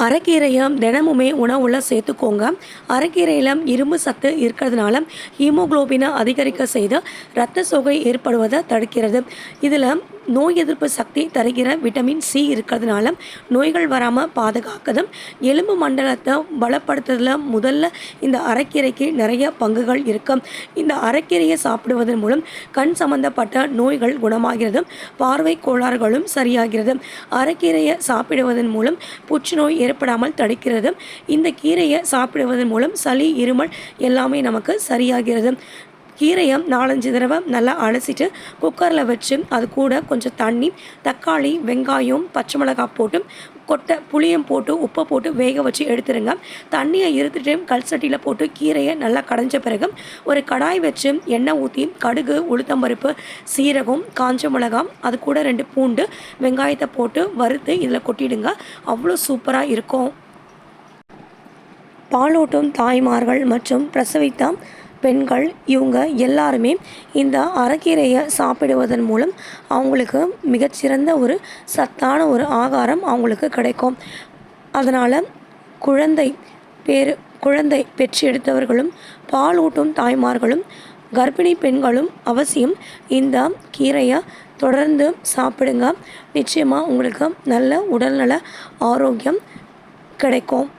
அரைக்கீரையை தினமுமே உணவுல சேர்த்துக்கோங்க. அரைக்கீரையில் இரும்பு சத்து இருக்கிறதுனால ஹீமோகுளோபினை அதிகரிக்க செய்து இரத்த சோகை ஏற்படுவதை தடுக்கிறது. இதில் நோய் எதிர்ப்பு சக்தி தருகிற விட்டமின் சி இருக்கிறதுனால நோய்கள் வராமல் பாதுகாக்குது. எலும்பு மண்டலத்தை பலப்படுத்துறதுல முதல்ல இந்த அரைக்கீரைக்கு நிறைய பங்குகள் இருக்கு. இந்த அரைக்கீரையை சாப்பிடுவதன் மூலம் கண் சம்பந்தப்பட்ட நோய்கள் குணமாகிறது, பார்வை கோளாறுகளும் சரியாகிறது. அரைக்கீரையை சாப்பிடுவதன் மூலம் புற்றுநோய் ஏற்படாமல் தடுக்கிறது. இந்த கீரையை சாப்பிடுவதன் மூலம் சளி, இருமல் எல்லாமே நமக்கு சரியாகிறது. கீரையை 4-5 தடவை நல்லா அலசிட்டு குக்கரில் வச்சு அது கூட கொஞ்சம் தண்ணி, தக்காளி, வெங்காயம், பச்சை மிளகாய் போட்டு கொட்டை புளியும் போட்டு உப்பை போட்டு வேக வச்சு எடுத்துருங்க. தண்ணியை இருத்துட்டு கல் சட்டியில் போட்டு கீரையை நல்லா கடைஞ்ச பிறகு ஒரு கடாய் வச்சு எண்ணெய் ஊற்றி கடுகு, உளுத்தம்பருப்பு, சீரகம், காஞ்ச மிளகாய், அது கூட 2 பூண்டு, வெங்காயத்தை போட்டு வறுத்து இதில் கொட்டிடுங்க. அவ்வளோ சூப்பராக இருக்கும். பாலூட்டும் தாய்மார்கள் மற்றும் பிரசவித்த பெண்கள் இவங்க எல்லாருமே இந்த அரைக்கீரையை சாப்பிடுவதன் மூலம் அவங்களுக்கு மிகச்சிறந்த ஒரு சத்தான ஒரு ஆகாரம் அவங்களுக்கு கிடைக்கும். அதனால் குழந்தை பெற்று எடுத்தவர்களும் பாலூட்டும் தாய்மார்களும் கர்ப்பிணி பெண்களும் அவசியம் இந்த கீரையை தொடர்ந்து சாப்பிடுங்க. நிச்சயமாக உங்களுக்கு நல்ல உடல்நல ஆரோக்கியம் கிடைக்கும்.